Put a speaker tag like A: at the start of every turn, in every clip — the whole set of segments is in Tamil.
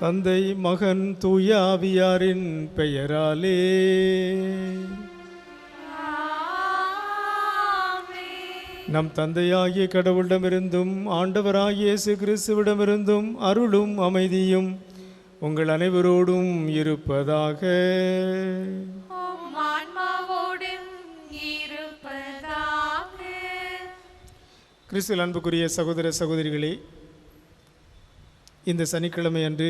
A: தந்தை மகன் தூய ஆவியாரின் பெயராலே. நம் தந்தையாகிய கடவுளிடமிருந்தும் ஆண்டவராகிய இயேசு கிறிஸ்துவிடமிருந்தும் அருளும் அமைதியும் உங்கள் அனைவரோடும் இருப்பதாக. கிறிஸ்துவில் அன்புக்குரிய சகோதர சகோதரிகளே, இந்த சனிக்கிழமை அன்று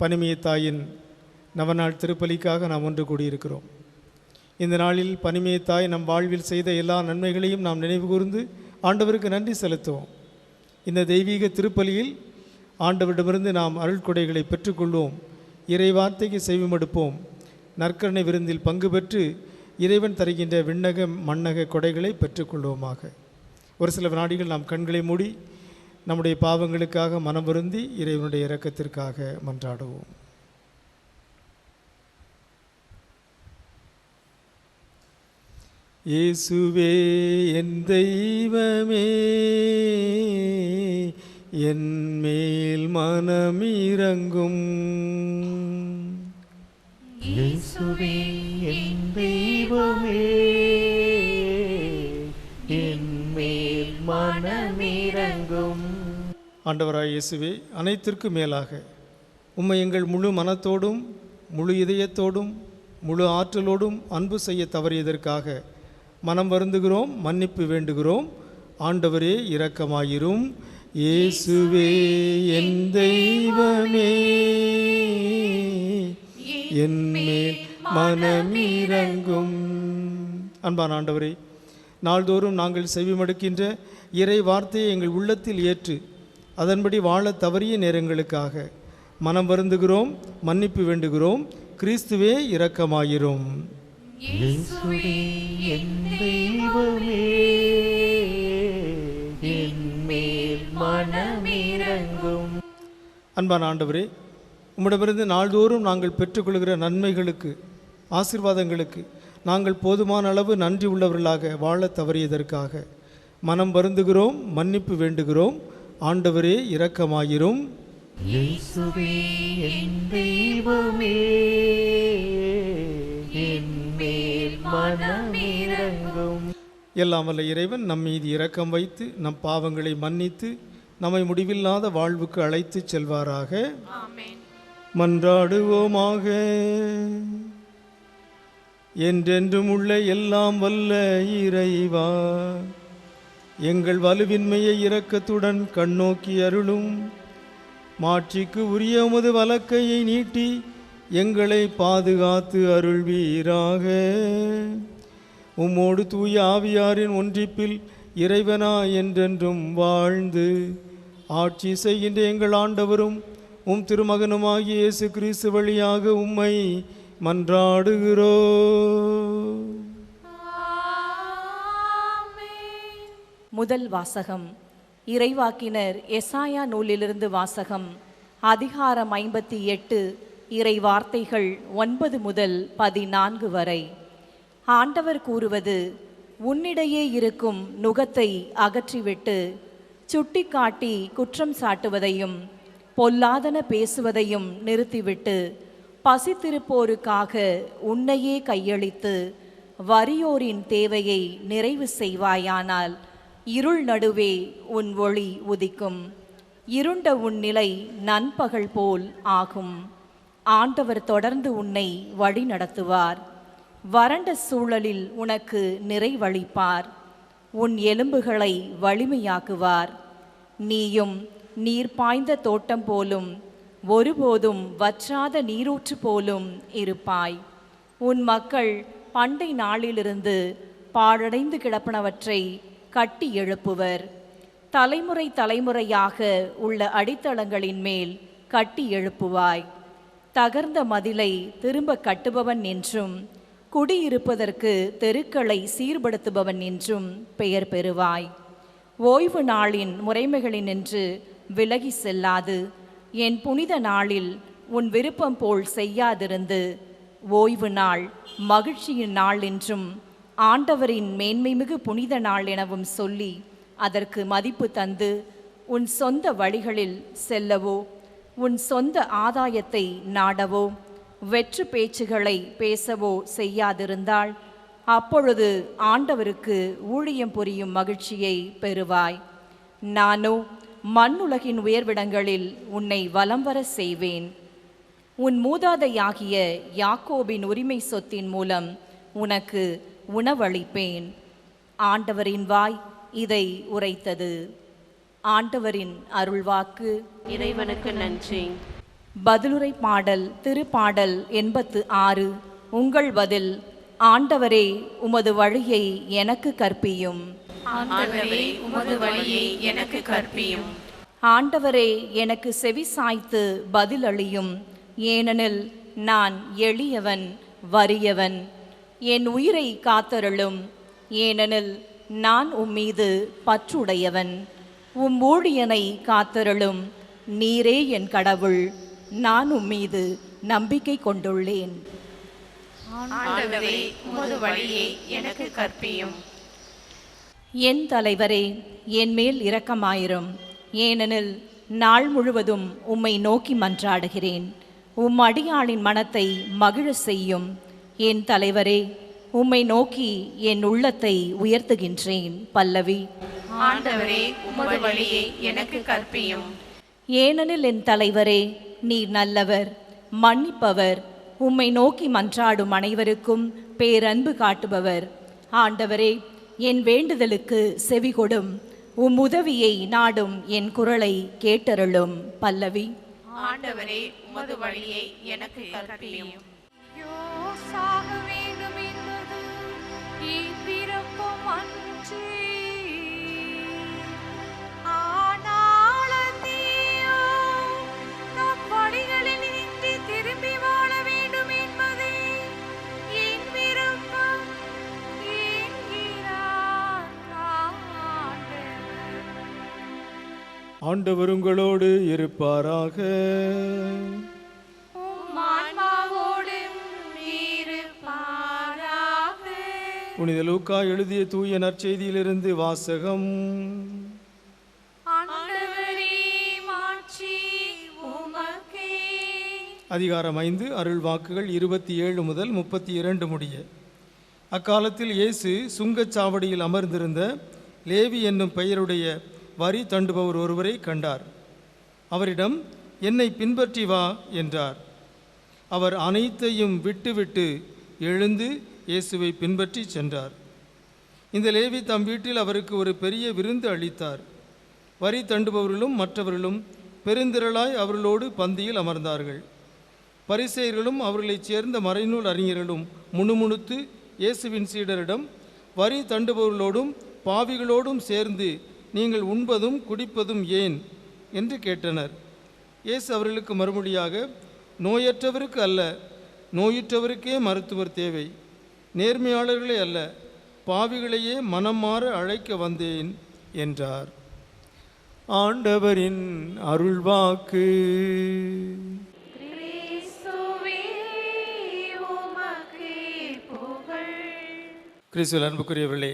A: பனிமய தாயின் நவநாள் திருப்பலிக்காக நாம் ஒன்று கூடியிருக்கிறோம். இந்த நாளில் பனிமய தாய் நம் வாழ்வில் செய்த எல்லா நன்மைகளையும் நாம் நினைவு கூர்ந்து ஆண்டவருக்கு நன்றி செலுத்துவோம். இந்த தெய்வீக திருப்பலியில் ஆண்டவரிடமிருந்து நாம் அருள்கொடைகளை பெற்றுக்கொள்வோம். இறை வார்த்தைக்கு செவிமடுப்போம். நற்கருணை விருந்தில் பங்கு பெற்று இறைவன் தருகின்ற விண்ணக மண்ணக கொடைகளை பெற்றுக்கொள்வோமாக. ஒரு சில வினாடிகள் நாம் கண்களை மூடி நம்முடைய பாவங்களுக்காக மனம் வருந்தி இறைவனுடைய இரக்கத்திற்காக மன்றாடுவோம். இயேசுவே என் தெய்வமே, என் மேல் மனமிரங்கும்.
B: இயேசுவே என் தெய்வமே, என் மேல் மனமிரங்கும்.
A: ஆண்டவராய் இயேசுவே, அனைத்திற்கும் மேலாக உம்மை எங்கள் முழு மனத்தோடும் முழு இதயத்தோடும் முழு ஆற்றலோடும் அன்பு செய்ய தவறியதற்காக மனம் வருந்துகிறோம், மன்னிப்பு வேண்டுகிறோம். ஆண்டவரே இரக்கமாயிரும். இயேசுவே என் தெய்வமே, என் மேல் மனமிரங்கும். அன்பான ஆண்டவரே, நாள்தோறும் நாங்கள் செவிமடுக்கின்ற இறை வார்த்தையை எங்கள் உள்ளத்தில் ஏற்று அதன்படி வாழ தவறிய நேரங்களுக்காக மனம் வருந்துகிறோம், மன்னிப்பு வேண்டுகிறோம். கிறிஸ்துவே இரக்கமாயிரும்.
B: இயேசுவே என் தெய்வமே, என் மேல் மனமிரங்கும்.
A: அன்பான ஆண்டவரே, உம்மிடமிருந்து நாள்தோறும் நாங்கள் பெற்றுக்கொள்கிற நன்மைகளுக்கு, ஆசீர்வாதங்களுக்கு நாங்கள் போதுமான அளவு நன்றி உள்ளவர்களாக வாழ தவறியதற்காக மனம் வருந்துகிறோம், மன்னிப்பு வேண்டுகிறோம். ஆண்டவரே இரக்கமாயிரும்.
B: இயேசுவே என் தெய்வமே, என் மேல் மனமிரங்கும்.
A: எல்லாம் வல்ல இறைவன் நம் மீது இரக்கம் வைத்து நம் பாவங்களை மன்னித்து நம்மை முடிவில்லாத வாழ்வுக்கு அழைத்து செல்வாராக. மன்றாடுவோமாக. என்றென்றும் உள்ள எல்லாம் வல்ல இறைவா, எங்கள் வலுவின்மையை இரக்கத்துடன் கண்ணோக்கி அருளும். மாட்சிக்கு உரிய உமது வலக்கையை நீட்டி எங்களை பாதுகாத்து அருள்வீராக. உம்மோடு தூய ஆவியாரின் ஒன்றிப்பில் இறைவனா என்றென்றும் வாழ்ந்து ஆட்சி செய்கின்ற எங்கள் ஆண்டவரும் உம் திருமகனுமாகிய இயேசு கிறிஸ்து வழியாக உம்மை மன்றாடுகிறோ.
C: முதல் வாசகம். இறைவாக்கினர் எசாயா நூலிலிருந்து வாசகம். அதிகாரம் 58, இறை வார்த்தைகள் 9 முதல் 14 வரை. ஆண்டவர் கூறுவது: உன்னிடையே இருக்கும் நுகத்தை அகற்றிவிட்டு சுட்டிக்காட்டி குற்றம் சாட்டுவதையும் பொல்லாதன பேசுவதையும் நிறுத்திவிட்டு பசித்திருப்போருக்காக உன்னையே கையளித்து வறியோரின் தேவையை நிறைவு செய்வாயானால் இருள் நடுவே உன் ஒளி உதிக்கும். இருண்ட உன் நிலை நண்பகல் போல் ஆகும். ஆண்டவர் தொடர்ந்து உன்னை வழி நடத்துவார். வறண்ட சூழலில் உனக்கு நிறைவளிப்பார். உன் எலும்புகளை வலிமையாக்குவார். நீயும் நீர் பாய்ந்த தோட்டம் போலும் ஒருபோதும் வற்றாத நீரூற்று போலும் இருப்பாய். உன் மக்கள் பண்டை நாளிலிருந்து பாழடைந்து கிடப்பனவற்றை கட்டி எழுப்புவர். தலைமுறை தலைமுறையாக உள்ள அடித்தளங்களின் மேல் கட்டி எழுப்புவாய். தகர்ந்த மதிலை திரும்ப கட்டுபவன் என்றும் குடியிருப்பதற்கு தெருக்களை சீர்படுத்துபவன் என்றும் பெயர் பெறுவாய். ஓய்வு நாளின் முறைமைகளினின்று விலகி செல்லாது என் புனித நாளில் உன் விருப்பம் போல் செய்யாதிருந்து ஓய்வு நாள் மகிழ்ச்சியின் நாள் என்றும் ஆண்டவரின் மேன்மைமிகு புனித நாள் எனவும் சொல்லி அதற்கு மதிப்பு தந்து உன் சொந்த வழிகளில் செல்லவோ உன் சொந்த ஆதாயத்தை நாடவோ வெற்று பேச்சுகளை பேசவோ செய்யாதிருந்தால் அப்பொழுது ஆண்டவருக்கு ஊழியம் புரியும் மகிழ்ச்சியை பெறுவாய். நானோ மண்ணுலகின் உயர்விடங்களில் உன்னை வலம் வர செய்வேன். உன் மூதாதையாகிய யாக்கோபின் உரிமை சொத்தின் மூலம் உனக்கு உணவளிப்பேன். ஆண்டவரின் வாய் இதை உரைத்தது. ஆண்டவரின் அருள்வாக்கு.
D: இறைவனுக்கு நன்றி.
C: பதிலுரை பாடல் திருப்பாடல் 86. உங்கள் பதில். ஆண்டவரே உமது வழியை எனக்கு கற்பியும்.
D: ஆண்டவரே உமது வழியை எனக்கு கற்பியும்.
C: ஆண்டவரே எனக்கு செவி சாய்த்து பதிலளியும். ஏனெனில் நான் எளியவன் வறியவன். என் உயிரை காத்தருளும். ஏனெனில் நான் உம்மீது பற்றுடையவன். உம் ஊழியனை காத்தருளும். நீரே என் கடவுள். நான் உம்மீது நம்பிக்கை கொண்டுள்ளேன்.
D: ஆண்டவரே உமது வழியை எனக்கு கற்பியும்.
C: என் தலைவரே என் மேல் இரக்கமாயிரும். ஏனெனில் நாள் முழுவதும் உம்மை நோக்கி மன்றாடுகிறேன். உம் அடியாளின் மனத்தை மகிழ செய்யும். என் தலைவரே உம்மை நோக்கி என் உள்ளத்தை உயர்த்துகின்றேன். பல்லவி.
D: ஆண்டவரே உமது வழியை எனக்கு கற்பியும்.
C: ஏனெனில் என் தலைவரே நீர் நல்லவர், மன்னிப்பவர், உம்மை நோக்கி மன்றாடும் அனைவருக்கும் பேரன்பு காட்டுபவர். ஆண்டவரே என் வேண்டுதலுக்கு செவிகொடும். உம் உதவியை நாடும் என் குரலை கேட்டருளும். பல்லவி.
D: ஆண்டவரே உமது வழியை எனக்கு கற்பியும்.
E: சாக வேண்டும் என்பது இப்பிறப்பும் அன்றி, ஆனால் நீயோ நம் வழிகளில் நின்று திரும்பி வாழ வேண்டும் என்பதே என் விருப்பம் என்கிறார் ஆண்டவர்.
A: ஆண்டவர் உங்களோடு இருப்பாராக. புனித லூக்கா எழுதிய தூய நற்செய்தியிலிருந்து வாசகம். அதிகாரம் 5 அருள் வாக்குகள் 27 முதல் 32 முடிய. அக்காலத்தில் இயேசு சுங்கச்சாவடியில் அமர்ந்திருந்த லேவி என்னும் பெயருடைய வரி தண்டுபவர் ஒருவரை கண்டார். அவரிடம், என்னை பின்பற்றி வா என்றார். அவர் அனைத்தையும் விட்டுவிட்டு எழுந்து இயேசுவை பின்பற்றி சென்றார். இந்த லேவி தம் வீட்டில் அவருக்கு ஒரு பெரிய விருந்து அளித்தார். வரி தண்டுபவர்களும் மற்றவர்களும் பெருந்திரளாய் அவர்களோடு பந்தியில் அமர்ந்தார்கள். பரிசேயர்களும் அவர்களைச் சேர்ந்த மறைநூல் அறிஞர்களும் முணுமுணுத்து இயேசுவின் சீடரிடம், வரி தண்டுபவர்களோடும் பாவிகளோடும் சேர்ந்து நீங்கள் உண்பதும் குடிப்பதும் ஏன் என்று கேட்டனர். இயேசு அவர்களுக்கு மறுமொழியாக, நோயற்றவருக்கு அல்ல, நோயுற்றவருக்கே மருத்துவர் தேவை. நேர்மையாளர்களே அல்ல, பாவிகளையே மனம் மாற அழைக்க வந்தேன் என்றார். ஆண்டவரின் அருள்வாக்கு. கிறிஸ்துவில் அன்புக்குரியவர்களே,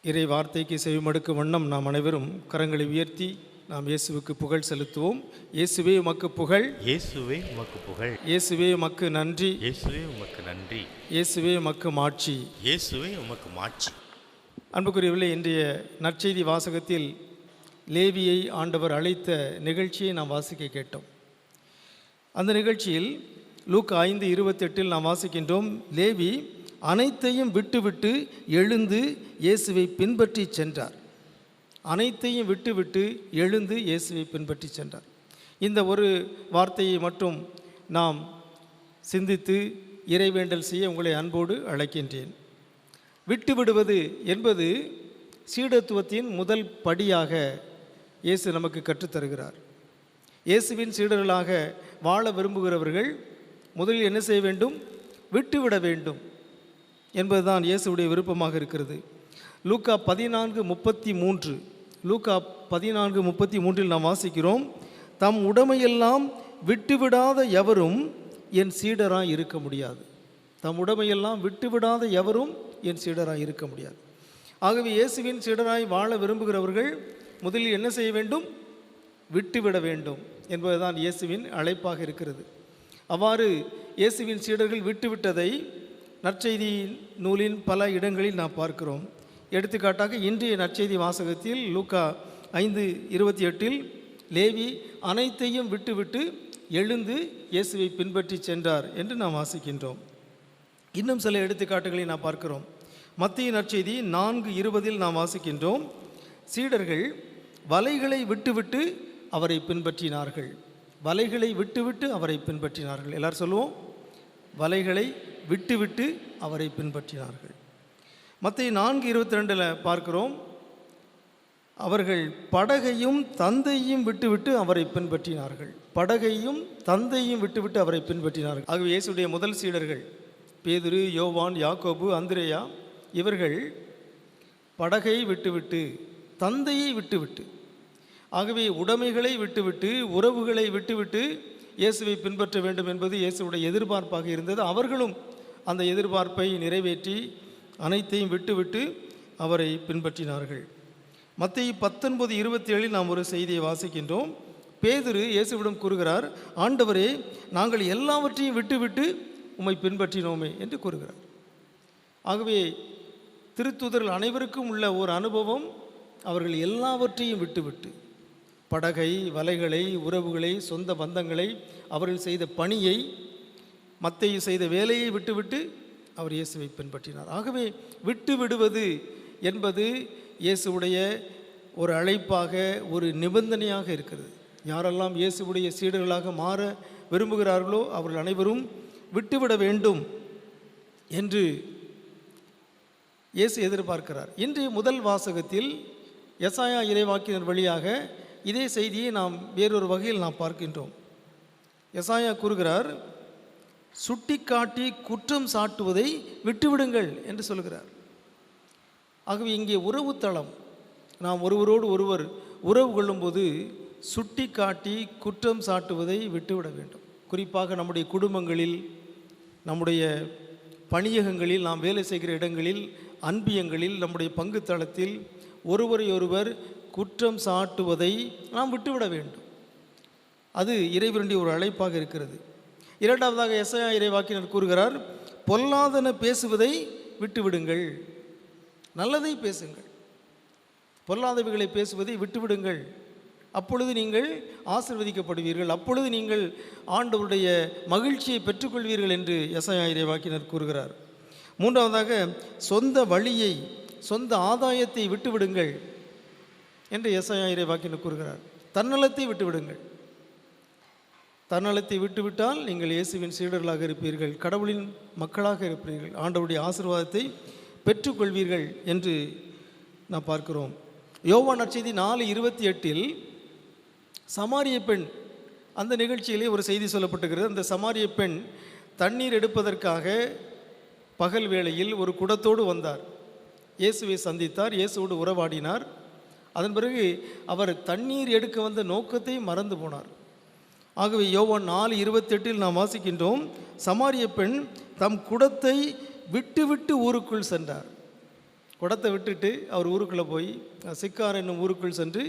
A: இறை வார்த்தைக்கு செவிமடுக்கும் வண்ணம் நாம் அனைவரும் கரங்களை உயர்த்தி நாம் இயேசுவுக்கு புகழ் செலுத்துவோம். இயேசுவே உமக்கு புகழ்.
B: இயேசுவே உமக்கு புகழ்.
A: இயேசுவே உமக்கு நன்றி.
B: இயேசுவே உமக்கு நன்றி.
A: இயேசுவே உமக்கு மாட்சி.
B: இயேசுவே உமக்கு மாட்சி.
A: அன்புக்குரியவர்களே, இன்றைய நற்செய்தி வாசகத்தில் லேவியை ஆண்டவர் அழைத்த நிகழ்ச்சியை நாம் வாசிக்க கேட்டோம். அந்த நிகழ்ச்சியில் லூக்கா 5:28 நாம் வாசிக்கின்றோம், லேவி அனைத்தையும் விட்டுவிட்டு எழுந்து இயேசுவை பின்பற்றி சென்றார். அனைத்தையும் விட்டுவிட்டு எழுந்து இயேசுவை பின்பற்றி சென்றார். இந்த ஒரு வார்த்தையை மட்டும் நாம் சிந்தித்து இறைவேண்டல் செய்ய உங்களை அன்போடு அழைக்கின்றேன். விட்டுவிடுவது என்பது சீடத்துவத்தின் முதல் படியாக இயேசு நமக்கு கற்றுத்தருகிறார். இயேசுவின் சீடர்களாக வாழ விரும்புகிறவர்கள் முதலில் என்ன செய்ய வேண்டும்? விட்டுவிட வேண்டும் என்பதுதான் இயேசுடைய விருப்பமாக இருக்கிறது. லூக்கா 14:33 லூக்கா 14:33 நாம் வாசிக்கிறோம், தம் உடைமையெல்லாம் விட்டுவிடாத எவரும் என் சீடராய் இருக்க முடியாது. தம் உடைமையெல்லாம் விட்டுவிடாத எவரும் என் சீடராய் இருக்க முடியாது. ஆகவே இயேசுவின் சீடராய் வாழ விரும்புகிறவர்கள் முதலில் என்ன செய்ய வேண்டும்? விட்டுவிட வேண்டும் என்பதுதான் இயேசுவின் அழைப்பாக இருக்கிறது. அவ்வாறு இயேசுவின் சீடர்கள் விட்டுவிட்டதை நற்செய்தி நூலின் பல இடங்களில் நாம் பார்க்கிறோம். எடுத்துக்காட்டாக இன்றைய நற்செய்தி வாசகத்தில் லூக்கா 5:28 லேவி அனைத்தையும் விட்டுவிட்டு எழுந்து இயேசுவை பின்பற்றி சென்றார் என்று நாம் வாசிக்கின்றோம். இன்னும் சில எடுத்துக்காட்டுகளை நாம் பார்க்கிறோம். மத்திய நற்செய்தி 4:20 நாம் வாசிக்கின்றோம், சீடர்கள் வலைகளை விட்டுவிட்டு அவரை பின்பற்றினார்கள். வலைகளை விட்டுவிட்டு அவரை பின்பற்றினார்கள். எல்லாரும் சொல்லுவோம், வலைகளை விட்டுவிட்டு அவரை பின்பற்றினார்கள். மத்திய 4:22 பார்க்கிறோம், அவர்கள் படகையும் தந்தையும் விட்டுவிட்டு அவரை பின்பற்றினார்கள். படகையும் தந்தையும் விட்டுவிட்டு அவரை பின்பற்றினார்கள். ஆகவே இயேசுடைய முதல் சீடர்கள் பேதுரு, யோவான், யாக்கோபு, அந்திரேயா இவர்கள் படகை விட்டுவிட்டு தந்தையை விட்டுவிட்டு, ஆகவே உடைமைகளை விட்டுவிட்டு உறவுகளை விட்டுவிட்டு இயேசுவை பின்பற்ற வேண்டும் என்பது இயேசுடைய எதிர்பார்ப்பாக இருந்தது. அவர்களும் அந்த எதிர்பார்ப்பை நிறைவேற்றி அனைத்தையும் விட்டுவிட்டு அவரை பின்பற்றினார்கள். மத்தேயு 19:27 நாம் ஒரு செய்தியை வாசிக்கின்றோம். பேதுரு இயேசுவிடம் கூறுகிறார், ஆண்டவரே, நாங்கள் எல்லாவற்றையும் விட்டுவிட்டு உம்மை பின்பற்றினோமே என்று கூறுகிறார். ஆகவே திருத்தூதர்கள் அனைவருக்கும் உள்ள ஒரு அனுபவம், அவர்கள் எல்லாவற்றையும் விட்டுவிட்டு படகை, வலைகளை, உறவுகளை, சொந்த பந்தங்களை, அவர்கள் செய்த பணியை, மத்தேயு செய்த வேலையை விட்டுவிட்டு அவர் இயேசுவை பின்பற்றினார். ஆகவே விட்டு விடுவது என்பது இயேசுவுடைய ஒரு அழைப்பாக, ஒரு நிபந்தனையாக இருக்கிறது. யாரெல்லாம் இயேசுவுடைய சீடர்களாக மாற விரும்புகிறார்களோ அவர்கள் அனைவரும் விட்டுவிட வேண்டும் என்று இயேசு எதிர்பார்க்கிறார். இன்றைய முதல் வாசகத்தில் எசாயா இறைவாக்கினர் வழியாக இதே செய்தியை நாம் வேறொரு வகையில் நாம் பார்க்கின்றோம். எசாயா கூறுகிறார், சுட்டிக்காட்டி குற்றம் சாட்டுவதை விட்டுவிடுங்கள் என்று சொல்கிறார். ஆகவே இங்கே உறவு தளம், நாம் ஒருவரோடு ஒருவர் உறவு கொள்ளும்போது சுட்டி காட்டி குற்றம் சாட்டுவதை விட்டுவிட வேண்டும். குறிப்பாக நம்முடைய குடும்பங்களில், நம்முடைய பணியகங்களில், நாம் வேலை செய்கிற இடங்களில், அன்பியங்களில், நம்முடைய பங்கு தளத்தில் ஒருவரை ஒருவர் குற்றம் சாட்டுவதை நாம் விட்டுவிட வேண்டும். அது இறைவனுடைய ஒரு அழைப்பாக இருக்கிறது. இரண்டாவதாக எசாயா இறைவாக்கினர் கூறுகிறார், பொல்லாதன பேசுவதை விட்டுவிடுங்கள், நல்லதை பேசுங்கள், பொல்லாதவைகளை பேசுவதை விட்டுவிடுங்கள், அப்பொழுது நீங்கள் ஆசீர்வதிக்கப்படுவீர்கள், அப்பொழுது நீங்கள் ஆண்டவருடைய மகிழ்ச்சியை பெற்றுக்கொள்வீர்கள் என்று எசாயா இறைவாக்கினர் கூறுகிறார். மூன்றாவதாக சொந்த வழியை, சொந்த ஆதாயத்தை விட்டுவிடுங்கள் என்று எசாயா இறைவாக்கினர் கூறுகிறார். தன்னலத்தை விட்டுவிடுங்கள். தன்னலத்தை விட்டுவிட்டால் நீங்கள் இயேசுவின் சீடர்களாக இருப்பீர்கள், கடவுளின் மக்களாக இருப்பீர்கள், ஆண்டவருடைய ஆசீர்வாதத்தை பெற்றுக்கொள்வீர்கள் என்று நாம் பார்க்கிறோம். யோவான் நற்செய்தி 4:28 சமாரிய பெண், அந்த நிகழ்ச்சியிலே ஒரு செய்தி சொல்லப்பட்டிருக்கிறது. அந்த சமாரிய பெண் தண்ணீர் எடுப்பதற்காக பகல் வேளையில் ஒரு குடத்தோடு வந்தார். இயேசுவை சந்தித்தார், இயேசுவோடு உறவாடினார். அதன் பிறகு அவர் தண்ணீர் எடுக்க வந்த நோக்கத்தை மறந்து போனார். ஆகவே யோவான் 4:28 நாம் வாசிக்கின்றோம், சமாரிய பெண் தம் குடத்தை விட்டு ஊருக்குள் சென்றார். குடத்தை விட்டுட்டு அவர் ஊருக்குள்ளே போய் சிக்கார் என்னும் ஊருக்குள் சென்று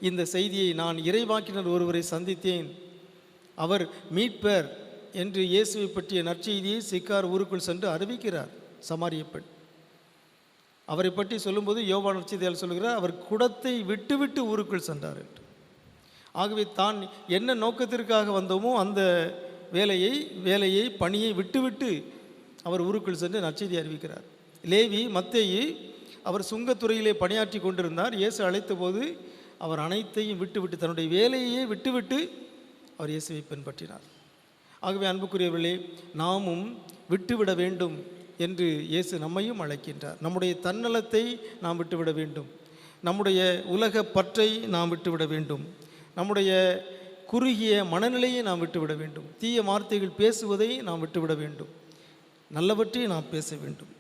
A: இந்த செய்தியை, நான் இறைவாக்கினர் ஒருவரை சந்தித்தேன், அவர் மீட்பர் என்று இயேசுவை பற்றிய நற்செய்தியை சிக்கார் ஊருக்குள் சென்று அறிவிக்கிறார். சமாரிய பெண் அவரை பற்றி சொல்லும்போது யோவான் நற்செய்தியால் சொல்கிறார், அவர் குடத்தை விட்டு ஊருக்குள் சென்றார் என்று. ஆகவே தான் என்ன நோக்கத்திற்காக வந்தோமோ அந்த வேலையை பணியை விட்டுவிட்டு அவர் ஊருக்குள் சென்று நற்செய்தி அறிவிக்கிறார். லேவி மத்தேயு அவர் சுங்கத்துறையிலே பணியாற்றி கொண்டிருந்தார். இயேசு அழைத்த போது அவர் அனைத்தையும் விட்டுவிட்டு, தன்னுடைய வேலையே விட்டுவிட்டு அவர் இயேசுவை பின்பற்றினார். ஆகவே அன்புக்குரியவர்களே, நாமும் விட்டுவிட வேண்டும் என்று இயேசு நம்மையும் அழைக்கின்றார். நம்முடைய தன்னலத்தை நாம் விட்டுவிட வேண்டும், நம்முடைய உலக பற்றை நாம் விட்டுவிட வேண்டும், நம்முடைய குறுகிய மனநிலையை நாம் விட்டுவிட வேண்டும், தீய வார்த்தைகள் பேசுவதை நாம் விட்டுவிட வேண்டும். நல்லவற்றை நாம் பேச வேண்டும்.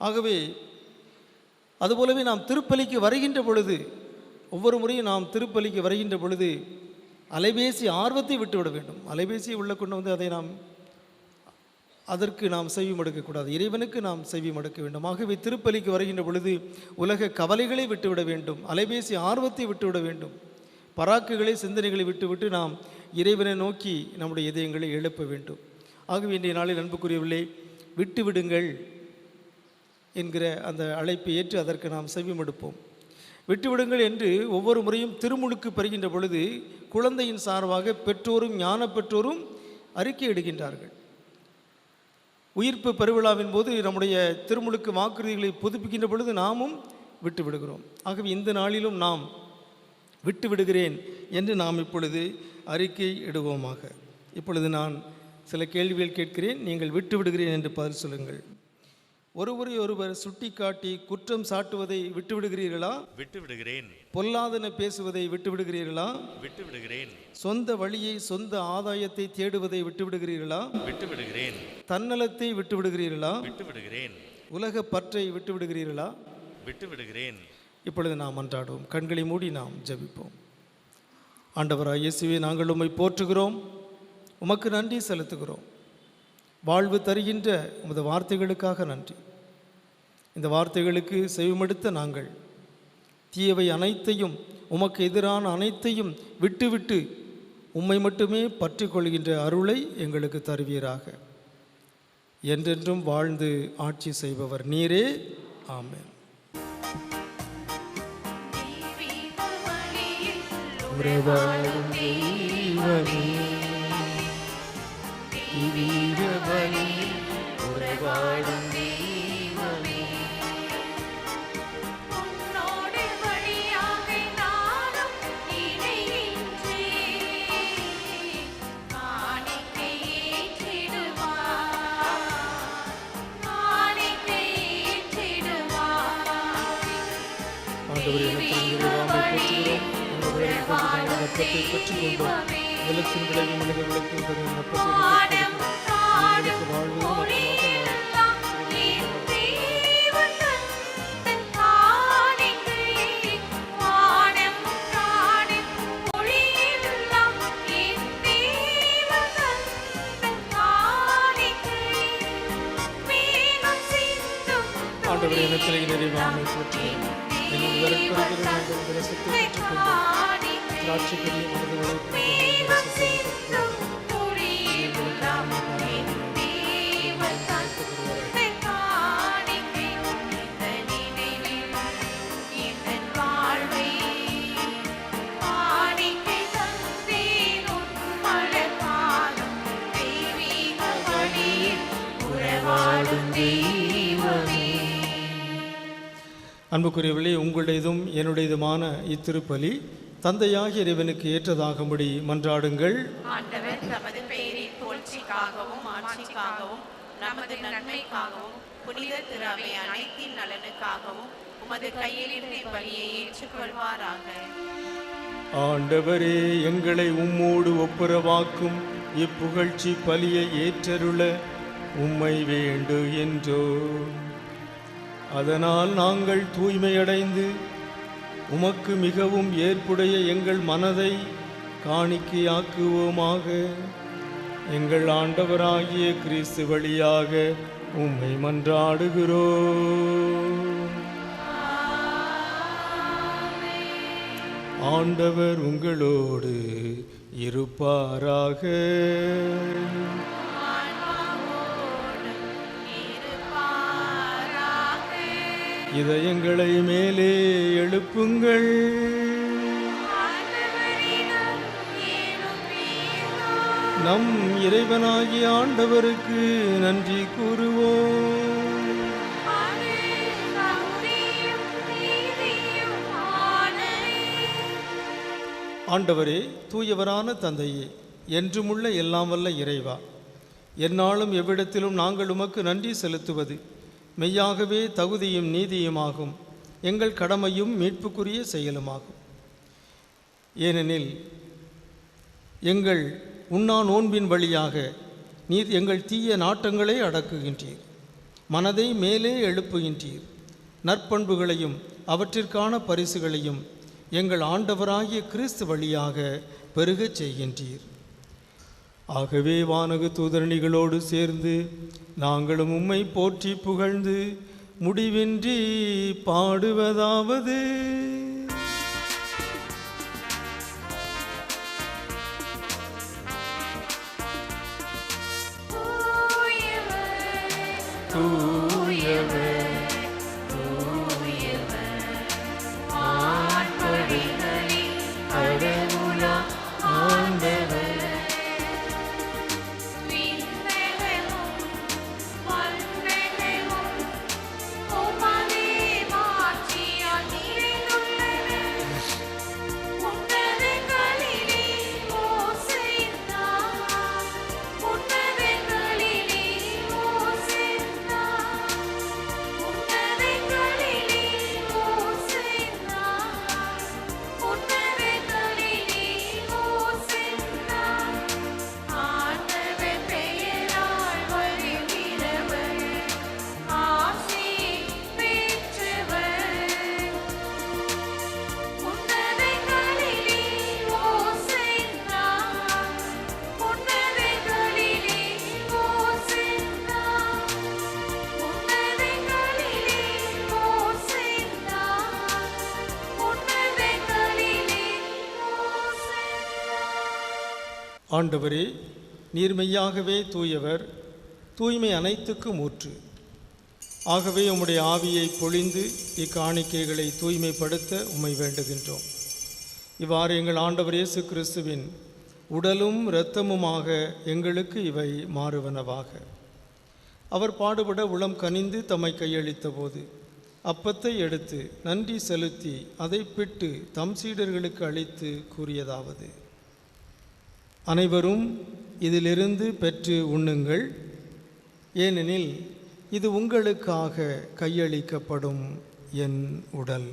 A: ஆகவே அதுபோலவே நாம் திருப்பலிக்கு வருகின்ற பொழுது, ஒவ்வொரு முறையும் நாம் திருப்பலிக்கு வருகின்ற பொழுது அலைபேசி ஆர்வத்தை விட்டுவிட வேண்டும். அலைபேசியை உள்ள கொண்டு வந்து அதை அதற்கு நாம் செவி மடுக்கக்கூடாது. இறைவனுக்கு நாம் செவி மடுக்க வேண்டும். ஆகவே திருப்பலிக்கு வருகின்ற பொழுது உலக கவலைகளை விட்டுவிட வேண்டும், அலைபேசி ஆர்வத்தை விட்டுவிட வேண்டும், பராக்குகளை சிந்தனைகளை விட்டுவிட்டு நாம் இறைவனை நோக்கி நம்முடைய இதயங்களை எழுப்ப வேண்டும். ஆகவே இன்றைய நாளில் அன்புக்குரியவர்களே, விட்டுவிடுங்கள் என்கிற அந்த அழைப்பை ஏற்று அதற்கு நாம் செவி மடுப்போம். விட்டுவிடுங்கள் என்று ஒவ்வொரு முறையும் திருமுழுக்கு பெறுகின்ற பொழுது குழந்தையின் சார்பாக பெற்றோரும் ஞான பெற்றோரும் அறிக்கை இடுகின்றார்கள். உயிர்ப்பு பெருவிழாவின் போது நம்முடைய திருமுழுக்கு வாக்குறுதிகளை புதுப்பிக்கின்ற பொழுது நாமும் விட்டு விடுகிறோம். ஆகவே இந்த நாளிலும் நாம் விட்டு விடுகிறேன் என்று நாம் இப்பொழுது அறிக்கை இடுவோமாக. இப்பொழுது நான் சில கேள்விகள் கேட்கிறேன், நீங்கள் விட்டு விடுகிறேன் என்று பதில் சொல்லுங்கள். ஒருவரை ஒருவர் சுட்டி காட்டி குற்றம் சாட்டுவதை விட்டு விடுகிறீர்களா?
B: விட்டு விடுகிறேன்.
A: பொல்லாதன பேசுவதை விட்டு விடுகிறீர்களா?
B: விட்டு விடுகிறேன்.
A: சொந்த வழியை சொந்த ஆதாயத்தை தேடுவதை விட்டு விடுகிறீர்களா?
B: விட்டு விடுகிறேன்.
A: தன்னலத்தை விட்டு விடுகிறீர்களா?
B: விட்டு விடுகிறேன்.
A: உலக பற்றை விட்டு விடுகிறீர்களா?
B: விட்டு விடுகிறேன்.
A: இப்பொழுது நாம் மன்றாடுவோம். கண்களை மூடி நாம் ஜெபிப்போம். ஆண்டவராய் இயேசுவே, நாங்கள் உம்மை போற்றுகிறோம், உமக்கு நன்றி செலுத்துகிறோம். வாழ்வு தருகின்ற உமது வார்த்தைகளுக்காக நன்றி. இந்த வார்த்தைகளுக்கு செவிமடுத்த நாங்கள் தீயவை அனைத்தையும், உமக்கு எதிரான அனைத்தையும் விட்டுவிட்டு உம்மை மட்டுமே பற்றி கொள்கின்ற அருளை எங்களுக்கு தருவீராக. என்றென்றும் வாழ்ந்து ஆட்சி செய்பவர் நீரே. ஆமென். உறவாடும் தெய்வமே, திவ்ய பலியில் உறவாடும் தெய்வமே,
E: உன்னோடு வழியாக நானும் இணைகின்றேன். காணிக்கை ஏற்றிடுவார், காணிக்கை ஏற்றிடுவார்.
A: ஆண்டவரே, அப்பத்தை பெற்றுக்கொண்டோம். நிலத்தின் விளைவு மனித விளக்கு ஆண்டவரே, இனத்திலே நிறைவாமை போற்றுகிறோம். எங்கள் வரப்பெறுகிற நாங்கள் விரசத்தை பெற்றுக்கொண்டோம். திராட்சைக்குரிய மனித விளைவு அன்புக்குரியவர்களே, உங்களுடையதும் என்னுடையதுமான இத்திருப்பலி தந்தையாகிய இறைவனுக்கு ஏற்றதாகும்படி மன்றாடுங்கள்.
D: ஆண்டவர் தமது பெயரின் புகழ்ச்சிக்காகவும் ஆட்சிக்காகவும் நமது நன்மைக்காகவும் புனித திரு அனைத்தின் நலனுக்காகவும் உமது கையிலிருந்து பலியை ஏற்றுக்கொள்வாராக.
A: ஆண்டவரே, எங்களை உம்மோடு ஒப்புரவாக்கும் இப்புகழ்ச்சி பலியை ஏற்றருள உம்மை வேண்டு என்றோ. அதனால் நாங்கள் தூய்மையடைந்து உமக்கு மிகவும் ஏற்புடைய எங்கள் மனதை காணிக்கையாக்குவோமாக. எங்கள் ஆண்டவராகிய கிறிஸ்து வழியாக உம்மை மன்றாடுகிறோம். ஆண்டவர் உங்களோடு இருப்பாராக. இதயங்களை மேலே எழுப்புங்கள். நம் இறைவனாகிய ஆண்டவருக்கு நன்றி கூறுவோம். ஆண்டவரே, தூயவரான தந்தையே, என்றுமுள்ள எல்லாம் வல்ல இறைவா, எந்நாளும் எவ்விடத்திலும் நாங்கள் உமக்கு நன்றி செலுத்துவது மெய்யாகவே தகுதியும் நீதியுமாகும், எங்கள் கடமையும் மீட்புக்குரிய செயலுமாகும். ஏனெனில் எங்கள் உண்ணா நோன்பின் வழியாக நீர் எங்கள் தீய நாட்டங்களை அடக்குகின்றீர், மனதை மேலே எழுப்புகின்றீர், நற்பண்புகளையும் அவற்றிற்கான பரிசுகளையும் எங்கள் ஆண்டவராகிய கிறிஸ்து வழியாக பெருகச் செய்கின்றீர். ஆகவே வானக தூதரணிகளோடு சேர்ந்து நாங்களும் உம்மை போற்றி புகழ்ந்து முடிவின்றி பாடுவதாவது: தூயவர்
E: வான்படைகளின்
A: கடவுளாம் ஆண்டவர்,
E: விண்ணகமும் மண்ணகமும் உமதே மாட்சியால் நிறைந்துள்ளன. உன்னதங்களிலே ஓசைன்னா, உன்னதங்களிலே ஓசைன்னா, உன்னதங்களிலே ஓசைன்னா, உன்னதங்களிலே ஓசைன்னா. ஆண்டவர் பெயரால் வருகிறவர் ஆசி பெற்றவர். உன்னதங்களிலே ஓசைன்னா, உன்னதங்களிலே ஓசைன்னா, உன்னதங்களிலே ஓசைன்னா, உன்னதங்களிலே ஓசைன்னா.
A: ஆண்டவரே, நீர் மெய்யாகவே தூயவர், தூய்மை அனைத்துக்கும் ஊற்று. ஆகவே உம்முடைய ஆவியை பொழிந்து இக்காணிக்கைகளை தூய்மைப்படுத்த உம்மை வேண்டுகின்றோம். இவ்வாறு எங்கள் ஆண்டவர் இயேசு கிறிஸ்துவின் உடலும் இரத்தமுமாக எங்களுக்கு இவை மாறுவனவாக. அவர் பாடுபட உளம் கனிந்து தம்மை கையளித்த போது அப்பத்தை எடுத்து நன்றி செலுத்தி அதை பிட்டு தம் சீடர்களுக்கு அளித்து கூறியதாவது: அனைவரும் இதிலிருந்து பெற்று உண்ணுங்கள், ஏனெனில் இது உங்களுக்காக கையளிக்கப்படும் என் உடல்.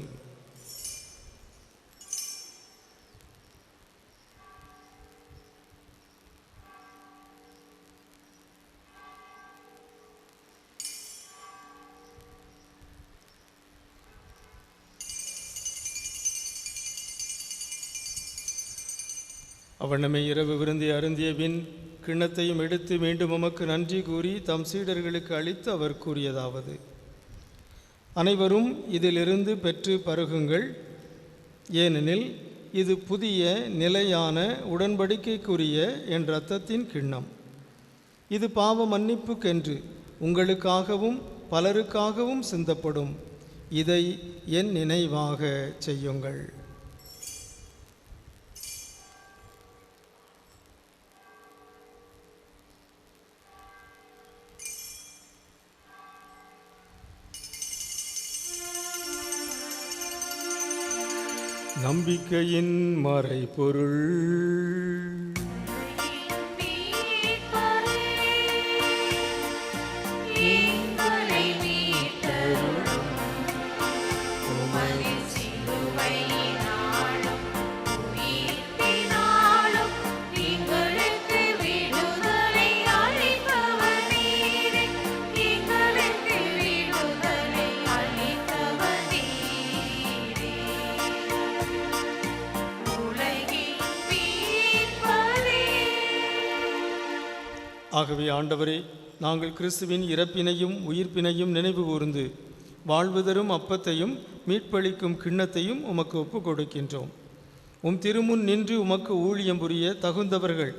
A: அவ்வண்ணமே இரவு விருந்தை அருந்திய பின் கிண்ணத்தையும் எடுத்து மீண்டும் உமக்கு நன்றி கூறி தம் சீடர்களுக்கு அளித்து அவர் கூறியதாவது: அனைவரும் இதிலிருந்து பெற்று பருகுங்கள், ஏனெனில் இது புதிய நிலையான உடன்படிக்கைக்குரிய என் இரத்தத்தின் கிண்ணம். இது பாவ மன்னிப்புக்கென்று உங்களுக்காகவும் பலருக்காகவும் சிந்தப்படும். இதை என் நினைவாக செய்யுங்கள். நம்பிக்கையின் மறைபொருள்.
E: எங்களை மீட்டருளும் உமது சிலுவையினாலும் உயிர்ப்பினாலும் எங்களுக்கு விடுதலை அளித்தவர் நீரே. எங்களுக்கு விடுதலை அளித்தவர் நீரே. உலகின் மீட்பரே.
A: ஆகவே ஆண்டவரே, நாங்கள் கிறிஸ்துவின் இறப்பினையும் உயிர்ப்பினையும் நினைவு கூர்ந்து வாழ்வு தரும் அப்பத்தையும் மீட்பளிக்கும் கிண்ணத்தையும் உமக்கு ஒப்புக் கொடுக்கின்றோம். உம் திருமுன் நின்று உமக்கு ஊழியம் புரிய தகுந்தவர்கள்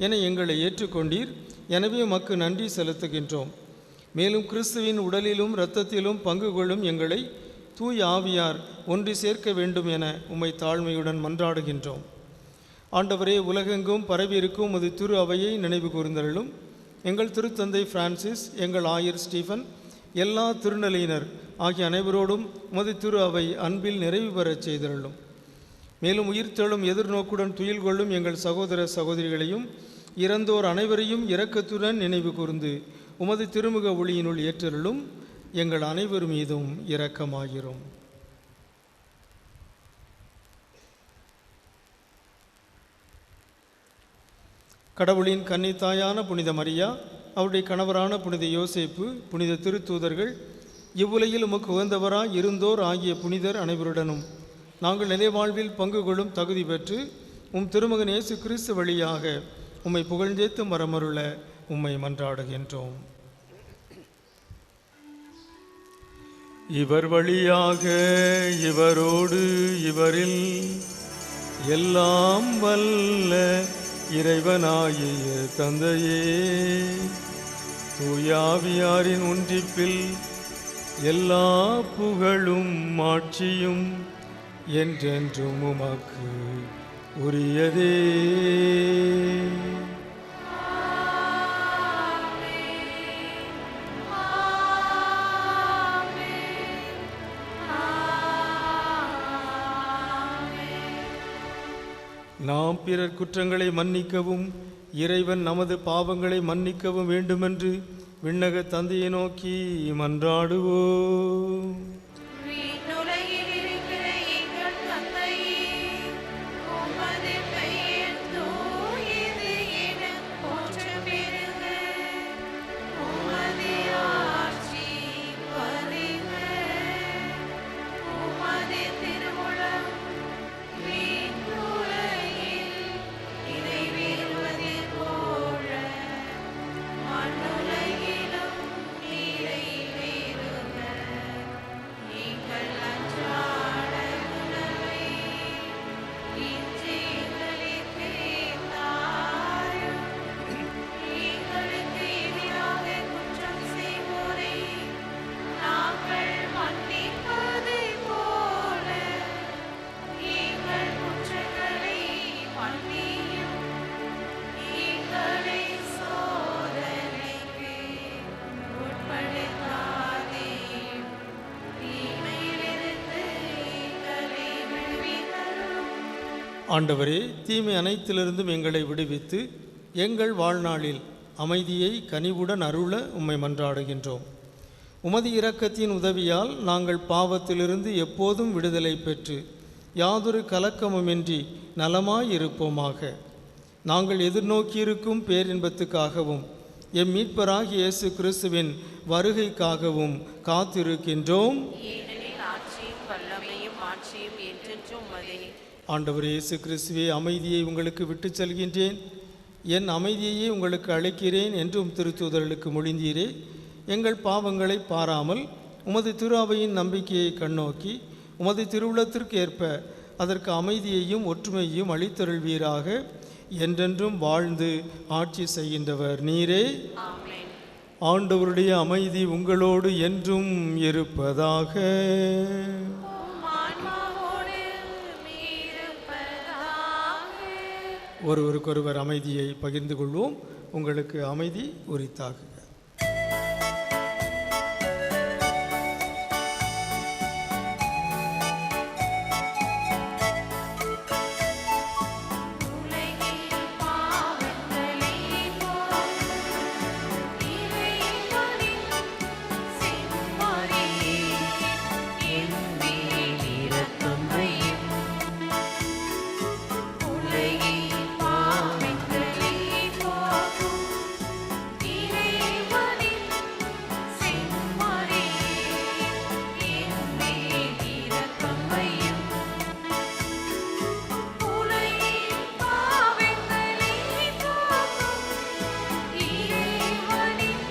A: என எங்களை ஏற்றுக்கொண்டீர். எனவே உமக்கு நன்றி செலுத்துகின்றோம். மேலும் கிறிஸ்துவின் உடலிலும் இரத்தத்திலும் பங்கு கொள்ளும் எங்களை தூய ஆவியார் ஒன்று சேர்க்க வேண்டும் என உம்மை தாழ்மையுடன் மன்றாடுகின்றோம். ஆண்டவரே, உலகெங்கும் பரவியிருக்கும் உமது திரு அவையை நினைவு கூர்ந்தருளும். எங்கள் திருத்தந்தை பிரான்சிஸ், எங்கள் ஆயர் ஸ்டீஃபன், எல்லா திருநிலையினர் ஆகிய அனைவரோடும் உமது திரு அவை அன்பில் நிறைவு பெறச் செய்தருளும். மேலும் உயிர்த்தெழும் எதிர்நோக்குடன் துயில் கொள்ளும் எங்கள் சகோதர சகோதரிகளையும் இறந்தோர் அனைவரையும் இரக்கத்துடன் நினைவு கூர்ந்து உமது திருமுக ஒளியினுள் ஏற்றருளும். எங்கள் அனைவர் மீதும் இரக்கமாகிறோம். கடவுளின் கன்னித்தாயான புனித மரியா, அவருடைய கணவரான புனித யோசேப்பு, புனித திருத்தூதர்கள், இவ்வுலகில் உமக்கு உகந்தவராய் இருந்தோர் ஆகிய புனிதர் அனைவருடனும் நாங்கள் நிலைவாழ்வில் பங்கு கொள்ளும் தகுதி பெற்று உம் திருமகன் இயேசு கிறிஸ்து வழியாக உம்மை புகழ்ந்தேத்து மரமருள உம்மை மன்றாடுகின்றோம். இவர் வழியாக இவரோடு இவரில் எல்லாம் வல்ல இறைவனாகிய தந்தையே, தூயாவியாரின் ஒன்றிப்பில் எல்லா புகழும் ஆட்சியும் என்றென்றும் உமக்கு உரியதே. நாம் பிறர் குற்றங்களை மன்னிக்கவும் இறைவன் நமது பாவங்களை மன்னிக்கவும் வேண்டுமென்று விண்ணக தந்தையை நோக்கி மன்றாடுவோம்.
E: விண்ணுலகில் இருக்கிற எங்கள் தந்தையே, உமது பெயர் தூயது எனப் போற்றப் பெறுக. உமது ஆட்சி வருக. உமது திருவுளம் விண்ணுலகில் நிறைவேறுவது போல மண்ணுலகிலும் நிறைவேறுக. எங்கள் அன்றாட உணவை இன்று எங்களுக்கு தாரும். எங்களுக்கு எதிராக குற்றம் செய்வோரை நாங்கள் மன்னிப்பது போல எங்கள் குற்றங்களை மன்னியும். எங்களை சோதனைக்கு உட்படுத்தாதேயும். தீமையிலிருந்து எங்களை விடுவித்தருளும்.
A: ஆண்டவரே, தீமை அனைத்திலிருந்தும் எங்களை விடுவித்து எங்கள் வாழ்நாளில் அமைதியை கனிவுடன் அருள உம்மை மன்றாடுகின்றோம். உமது இரக்கத்தின் உதவியால் நாங்கள் பாவத்திலிருந்து எப்போதும் விடுதலை பெற்று யாதொரு கலக்கமுமின்றி நலமாயிருப்போமாக. நாங்கள் எதிர்நோக்கியிருக்கும் பேரின்பத்துக்காகவும் எம் மீட்பராகிய இயேசு கிறிஸ்துவின் வருகைக்காகவும் காத்திருக்கின்றோம்.
D: ஏனெனில் ஆட்சியும் வல்லமையும் ஆட்சியும் என்றென்றும் உமதே.
A: ஆண்டவர் இயேசு கிறிஸ்துவே, அமைதியை உங்களுக்கு விட்டுச் செல்கின்றேன், என் அமைதியையே உங்களுக்கு அழைக்கிறேன் என்றும் திருத்தூதர்களுக்கு மொழிந்தீரே. எங்கள் பாவங்களை பாராமல் உமது திரு அவையின் நம்பிக்கையை கண்ணோக்கி உமது திருவுளத்திற்கு ஏற்ப அதற்கு அமைதியையும் ஒற்றுமையையும் அளித்தருள்வீராக. என்றென்றும் வாழ்ந்து ஆட்சி செய்கின்றவர் நீரே.
D: ஆமென்.
A: ஆண்டவருடைய அமைதி உங்களோடு என்றும் இருப்பதாக.
E: உம் ஆன்மாவோடு இருப்பதாக.
A: ஒருவருக்கொருவர் அமைதியை பகிர்ந்து கொள்வோம். உங்களுக்கு அமைதி உரித்தாகுக.
E: உலகில் பாவங்களை போக்கும் இறைவனின் செம்மறியே, என் மேல் இரக்கம் வையும். உலகில் பாவங்களை போக்கும் இறைவனின் செம்மறியே, என் மேல் இரக்கம் வையும். உலகில் பாவங்களை போக்கும் இறைவனின்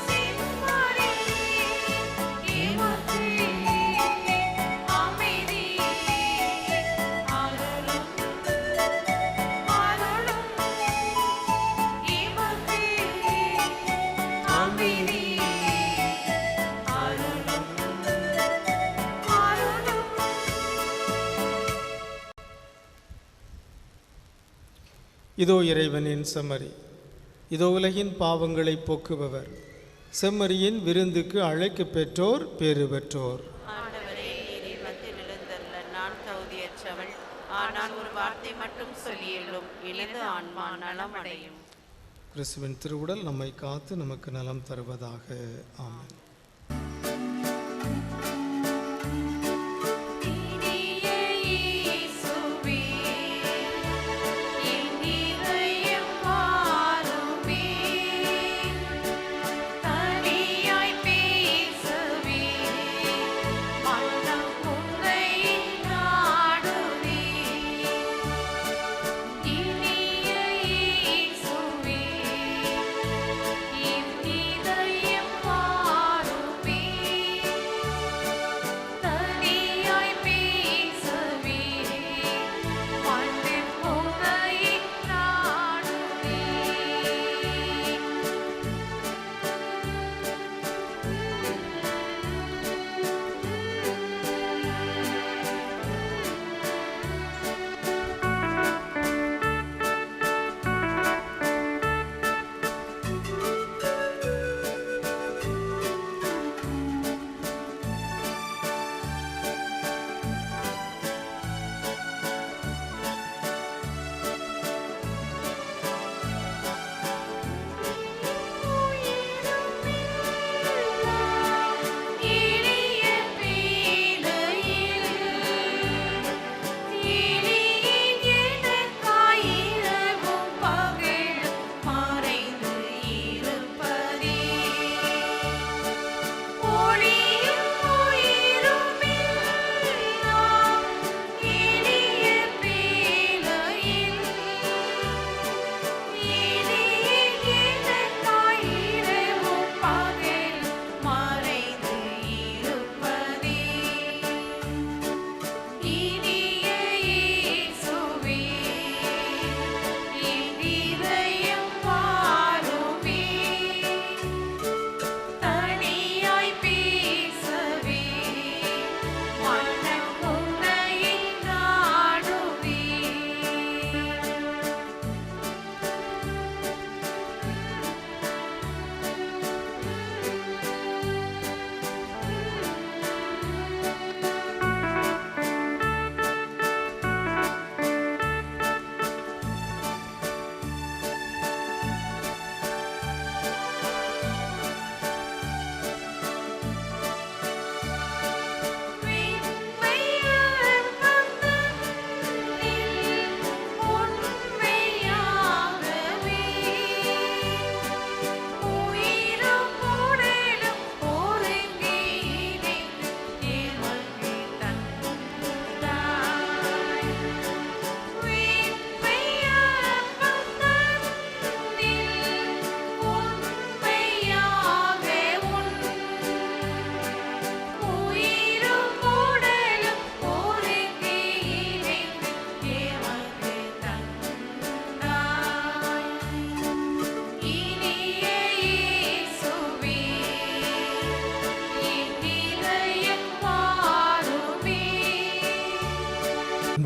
E: செம்மறியே, எமக்கு அமைதி அருளும். அருளும். எமக்கு அமைதி அருளும். அருளும்.
A: இதோ இறைவனின் செம்மறி, இதோ உலகின் பாவங்களை போக்குபவர். செம்மறியின் விருந்துக்கு அழைக்கப் பெற்றோர் பேறு பெற்றோர்.
D: ஆண்டவரே, நீரில் வந்து எழுந்தருள நான் தகுதியற்றவள். ஆனால் ஒரு வார்த்தை மட்டும் சொல்லியுள்ளும், எனது ஆன்மா நலமடையும்.
A: கிறிஸ்துவின் திருவுடல் நம்மை காத்து நமக்கு நலம் தருவதாக. ஆமென்.
E: இனிய இயேசுவே, என் இதயம்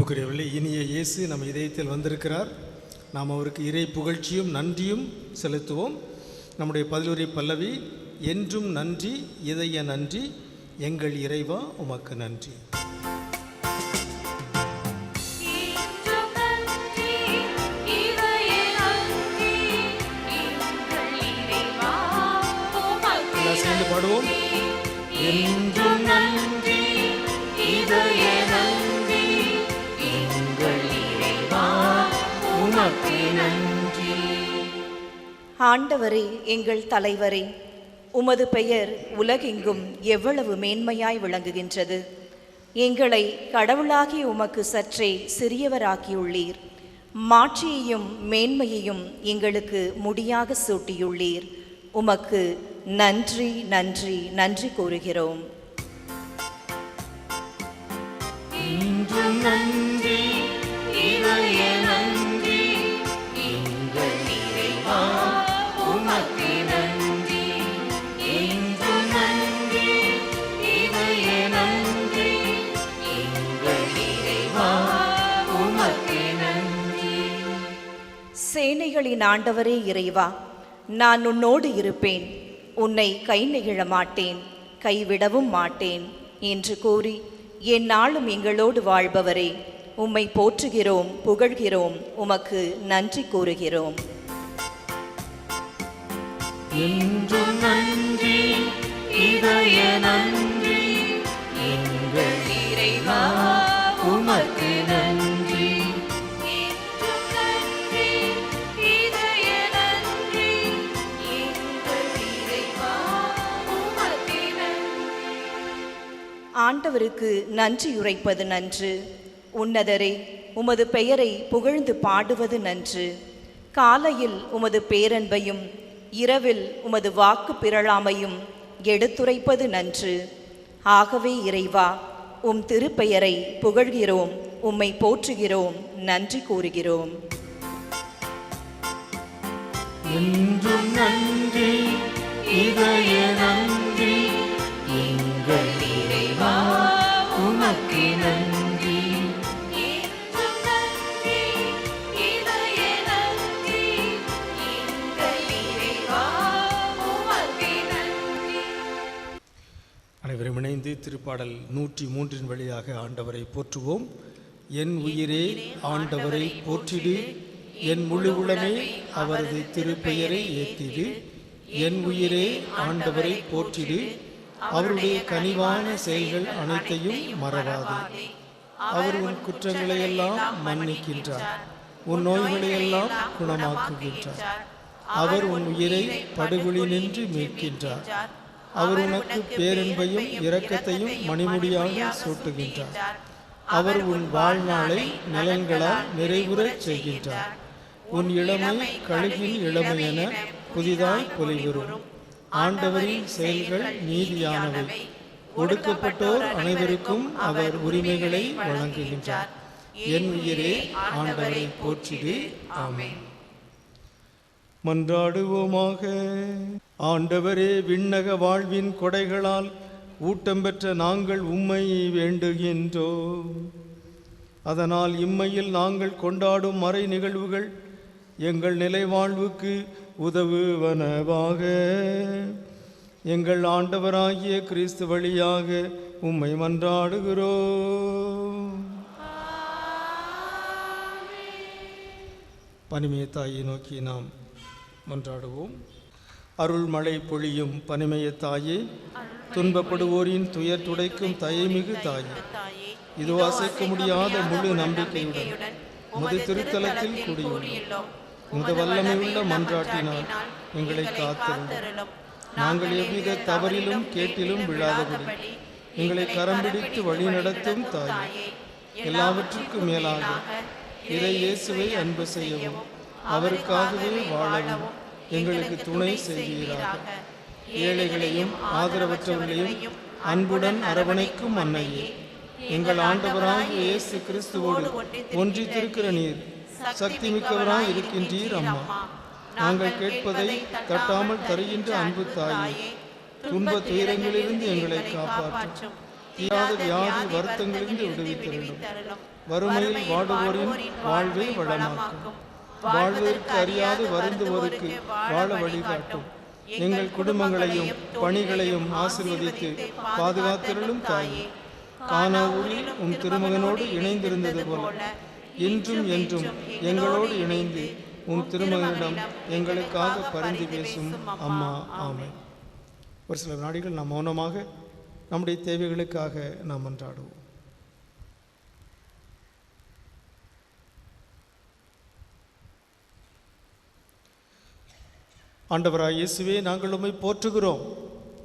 A: அன்புக்குரியவர்களே, இனிய இயேசு நம் இதயத்தில் வந்திருக்கிறார். நாம் அவருக்கு இறை புகழ்ச்சியும் நன்றியும் செலுத்துவோம். நம்முடைய பதிலுரை பல்லவி, என்றும் நன்றி இதய நன்றி, எங்கள் இறைவா உமக்கு நன்றி.
E: என்றும் நன்றி இதய நன்றி எங்கள் இறைவா உமக்கு
A: எல்லாம் சேர்ந்து பாடுவோம்.
E: என்றும் நன்றி இதய நன்றி எங்கள் இறைவா உமக்கு நன்றி.
C: ஆண்டவரே, எங்கள் தலைவரே, உமது பெயர் உலகெங்கும் எவ்வளவு மேன்மையாய் விளங்குகின்றது. எங்களை கடவுளாகி உமக்கு சற்றே சிறியவராக்கியுள்ளீர். மாட்சியையும் மேன்மையையும் எங்களுக்கு முடியாக சூட்டியுள்ளீர். உமக்கு நன்றி நன்றி நன்றி கூறுகிறோம்.
E: என்றும் நன்றி இதய நன்றி எங்கள் இறைவா உமக்கு நன்றி. என்றும் நன்றி இதய நன்றி எங்கள் இறைவா உமக்கு நன்றி.
C: சேனைகளின் ஆண்டவரே இறைவா, நான் உன்னோடு இருப்பேன், உன்னை கை நெகிழ மாட்டேன், கைவிடவும் மாட்டேன் என்று கூறி எந்நாளும் எங்களோடு வாழ்பவரே, உம்மை போற்றுகிறோம், புகழ்கிறோம், உமக்கு நன்றி கூறுகிறோம்.
E: என்றும் நன்றி இதய நன்றி எங்கள் இறைவா உமக்கு நன்றி. என்றும் நன்றி இதய நன்றி எங்கள் இறைவா உமக்கு நன்றி.
C: ஆண்டவருக்கு நன்றியுரைப்பது நன்று. உன்னதரே, உமது பெயரை புகழ்ந்து பாடுவது நன்று. காலையில் உமது பேரன்பையும் இரவில் உமது வாக்கு பிறழாமையும் எடுத்துரைப்பது நன்று. ஆகவே இறைவா, உம் திருப்பெயரை புகழ்கிறோம், உம்மை போற்றுகிறோம், நன்றி கூறுகிறோம்.
E: என்றும் நன்றி இதய நன்றி எங்கள் இறைவா உமக்கு நன்றி. என்றும் நன்றி இதய நன்றி எங்கள் இறைவா உமக்கு நன்றி.
A: அனைவரும் இணைந்து திருப்பாடல் 103 வழியாக ஆண்டவரை போற்றுவோம். என் உயிரே ஆண்டவரை போற்றிடு, என் முழு உளமே அவரது திருப்பெயரை ஏத்திடு. என் உயிரே ஆண்டவரை போற்றிடு, அவருடைய கனிவான செயல்கள் அனைத்தையும் மறவாதே. அவர் உன் குற்றங்களை எல்லாம் மன்னிக்கின்றார், உன் நோய்களை எல்லாம் குணமாக்குகின்றார். அவர் உன் உயிரை படுகொலி நின்று மீட்கின்றார். அவர் உனக்கு பேரன்பையும் இரக்கத்தையும் மணிமுடியாக சூட்டுகின்றார். அவர் உன் வாழ்நாளை நலன்களால் நிறைவுறச் செய்கின்றார். உன் இளமை கழுகின் இளமை என புதிதாய் பொலிவுறும். ஆண்டவரின் செயல்கள் நீதியானவை. ஒடுக்கப்பட்டோர் அனைவருக்கும் அவர் உரிமைகளை வழங்குகின்றார். என் உயிரே ஆண்டவரை போற்றிடு. ஆமென். மன்றாடுவோமாக. ஆண்டவரே, விண்ணக வாழ்வின் கொடைகளால் ஊட்டம் பெற்ற நாங்கள் உம்மை வேண்டுகின்றோம். அதனால் இம்மையில் நாங்கள் கொண்டாடும் மறை நிகழ்வுகள் எங்கள் நிலைவாழ்வுக்கு உதவுவனவாக. எங்கள் ஆண்டவராகிய கிறிஸ்து வழியாக உம்மை மன்றாடுகிறோம். பனிமய தாயை நோக்கி நாம் மன்றாடுவோம். அருள்மழை பொழியும் பனிமய தாயே, துன்பப்படுவோரின் துயர் துடைக்கும் தயமிகு தாயே, இதோ அசைக்க முடியாத முழு நம்பிக்கையுடன் உமது திருத்தலத்தில் கூடியுள்ளோம். உமது வல்லமையுள்ள மன்றாட்டினால் எங்களை காத்திருந்தோம். நாங்கள் எவ்வித தவறிலும் கேட்டிலும் விழாதபடி எங்களை கரம் பிடித்து வழிநடத்தும் தாயே, எல்லாவற்றுக்கும் மேலாக இறை இயேசுவை அன்பு செய்யவும் அவருக்காகவே வாழவும் எங்களுக்கு துணை செய்வீராக. ஏழைகளையும் ஆதரவற்றவர்களையும் அன்புடன் அரவணைக்கும் அன்னையே, எங்கள் ஆண்டவராகிய இயேசு கிறிஸ்துவோடு ஒன்றித்திருக்கிற நீர் சக்தி மிக்கவராய் இருக்கின்றீர். அம்மா, நாங்கள் கேட்பதை தட்டாமல் தருகின்ற அன்பு தாயே, துன்ப துயரங்களிலிருந்து எங்களை காப்பாற்றும். தீராத வியாதி வருத்தங்களிலிருந்து விடுவித்தருளும். வறுமையில் வாடுவோரின் வாழ்வை வளமாக்கும். வாழ்வதற்கு அறியாது வருந்துவோருக்கு வாழ வழிகாட்டும். எங்கள் குடும்பங்களையும் பணிகளையும் ஆசீர்வதித்து பாதுகாத்திருளும் தாயே. கானா ஊரில் உம் திருமகனோடு இணைந்திருந்தது போல இன்றும் என்றும் எங்களோடு இணைந்து உம் திருமகனிடம் எங்களுக்காக பரிந்து பேசும் அம்மா. ஆமென். ஒரு சில நாடிகள் நாம் மௌனமாக நம்முடைய தேவைகளுக்காக நாம் மன்றாடுவோம். ஆண்டவராய் இயேசுவே, நாங்கள் உம்மை போற்றுகிறோம்,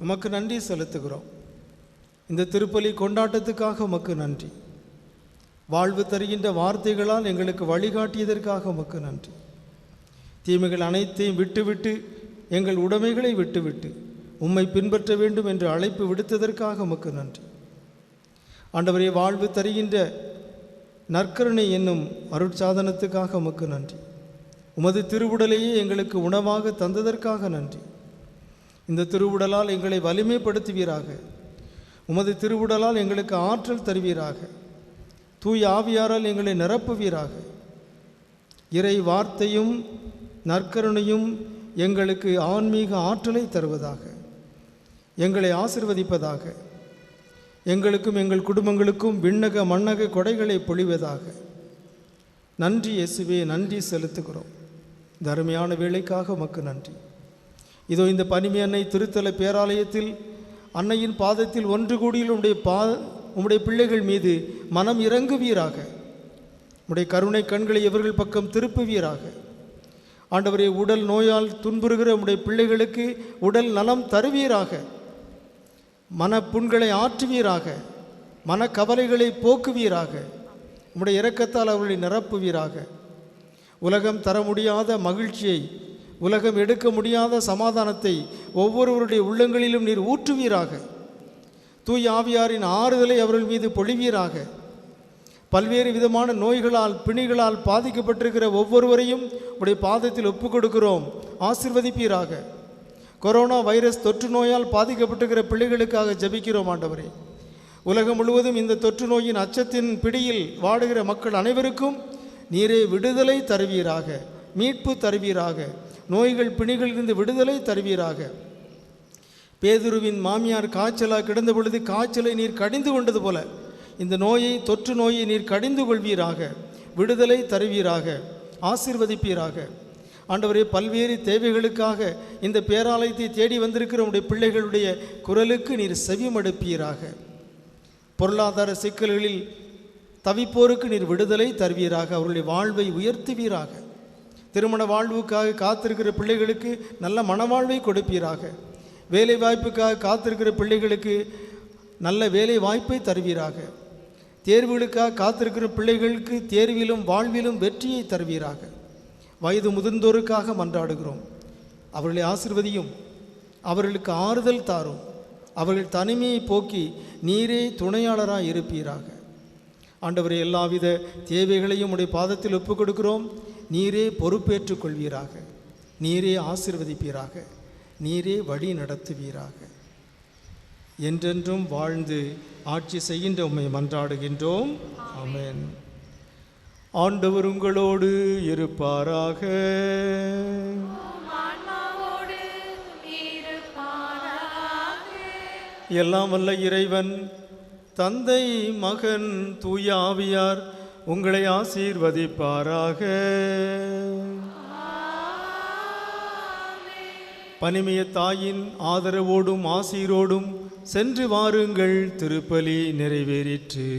A: உமக்கு நன்றி செலுத்துகிறோம். இந்த திருப்பலி கொண்டாட்டத்துக்காக உமக்கு நன்றி. வாழ்வு தருகின்ற வார்த்தைகளால் எங்களுக்கு வழிகாட்டியதற்காக உமக்கு நன்றி. தீமைகள் அனைத்தையும் விட்டுவிட்டு எங்கள் உடைமைகளை விட்டுவிட்டு உம்மை பின்பற்ற வேண்டும் என்று அழைப்பு விடுத்ததற்காக உமக்கு நன்றி. ஆண்டவரே, வாழ்வு தருகின்ற நற்கருணை என்னும் அருட்சாதனத்துக்காக உமக்கு நன்றி. உமது திருவுடலையே எங்களுக்கு உணவாக தந்ததற்காக நன்றி. இந்த திருவுடலால் எங்களை வலிமைப்படுத்துவீராக. உமது திருவுடலால் எங்களுக்கு ஆற்றல் தருவீராக. தூய் ஆவியாரால் எங்களை நிரப்புவீராக. இறை வார்த்தையும் நற்கருணையும் எங்களுக்கு ஆன்மீக ஆற்றலை தருவதாக, எங்களை ஆசிர்வதிப்பதாக, எங்களுக்கும் எங்கள் குடும்பங்களுக்கும் விண்ணக மண்ணக கொடைகளை பொழிவதாக. நன்றி இயேசுவே, நன்றி செலுத்துகிறோம். இந்த அருமையான வேலைக்காக உமக்கு நன்றி. இதோ இந்த பனிமை அன்னை திருத்தல பேராலயத்தில் அன்னையின் பாதத்தில் ஒன்று கூடியில் உம்முடைய பிள்ளைகள் மீது மனம் இறங்குவீராக. உம்முடைய கருணை கண்களை இவர்கள் பக்கம் திருப்புவீராக. ஆண்டவரே, உடல் நோயால் துன்புறுகிற உம்முடைய பிள்ளைகளுக்கு உடல் நலம் தருவீராக. மனப்புண்களை ஆற்றுவீராக. மனக்கவலைகளை போக்குவீராக. உம்முடைய இரக்கத்தால் அவர்களை நிரப்புவீராக. உலகம் தர முடியாத மகிழ்ச்சியை, உலகம் எடுக்க முடியாத சமாதானத்தை ஒவ்வொருவருடைய உள்ளங்களிலும் நீர் ஊற்றுவீராக. தூய் ஆவியாரின் ஆறுதலை அவர்கள் மீது பொழிவீராக. பல்வேறு விதமான நோய்களால் பிணிகளால் பாதிக்கப்பட்டிருக்கிற ஒவ்வொருவரையும் உடைய பாதத்தில் ஒப்புக் கொடுக்கிறோம், ஆசீர்வதிப்பீராக. கொரோனா வைரஸ் தொற்று நோயால் பாதிக்கப்பட்டிருக்கிற பிள்ளைகளுக்காக ஜெபிக்கிறோம் ஆண்டவரே. உலகம் முழுவதும் இந்த தொற்று நோயின் அச்சத்தின் பிடியில் வாடுகிற மக்கள் அனைவருக்கும் நீரே விடுதலை தருவீராக, மீட்பு தருவீராக, நோய்கள் பிணிகளிலிருந்து விடுதலை தருவீராக. பேதுருவின் மாமியார் காய்ச்சலாக கிடந்த பொழுது காய்ச்சலை நீர் கடிந்து கொண்டது போல இந்த நோயை, தொற்று நோயை நீர் கடிந்து கொள்வீராக, விடுதலை தருவீராக, ஆசீர்வதிப்பீராக. ஆண்டவரே, பல்வேறு தேவைகளுக்காக இந்த பேராலயத்தை தேடி வந்திருக்கிற உடைய பிள்ளைகளுடைய குரலுக்கு நீர் செவிமடுப்பீராக. பொருளாதார சிக்கல்களில் தவிப்போருக்கு நீர் விடுதலை தருவீராக, அவருடைய வாழ்வை உயர்த்துவீராக. திருமண வாழ்வுக்காக காத்திருக்கிற பிள்ளைகளுக்கு நல்ல மனவாழ்வை கொடுப்பீராக. வேலை வாய்ப்புக்காக காத்திருக்கிற பிள்ளைகளுக்கு நல்ல வேலை வாய்ப்பை தருவீராக. தேர்வுகளுக்காக காத்திருக்கிற பிள்ளைகளுக்கு தேர்விலும் வாழ்விலும் வெற்றியை தருவீராக. வயது முதிர்ந்தோருக்காக மன்றாடுகிறோம், அவர்களை ஆசீர்வதியும், அவர்களுக்கு ஆறுதல் தாரும், அவர்கள் தனிமையை போக்கி நீரே துணையாளராக இருப்பீராக. ஆண்டவரே, எல்லாவித தேவைகளையும் உடைய பாதத்தில் ஒப்புக் கொடுக்கிறோம். நீரே பொறுப்பேற்றுக் கொள்வீராக, நீரே ஆசீர்வதிப்பீராக, நீரே வழி நடத்துவீராக. என்றென்றும் வாழ்ந்து ஆட்சி செய்கின்ற உம்மை மன்றாடுகின்றோம். ஆமென். ஆண்டவர் உங்களோடு இருப்பாராக. எல்லாம் வல்ல இறைவன் தந்தை, மகன், தூய ஆவியார் உங்களை ஆசீர்வதிப்பாராக. பனிமய தாயின் ஆதரவோடும் ஆசீரோடும் சென்று வாருங்கள். திருப்பலி நிறைவேறிற்று.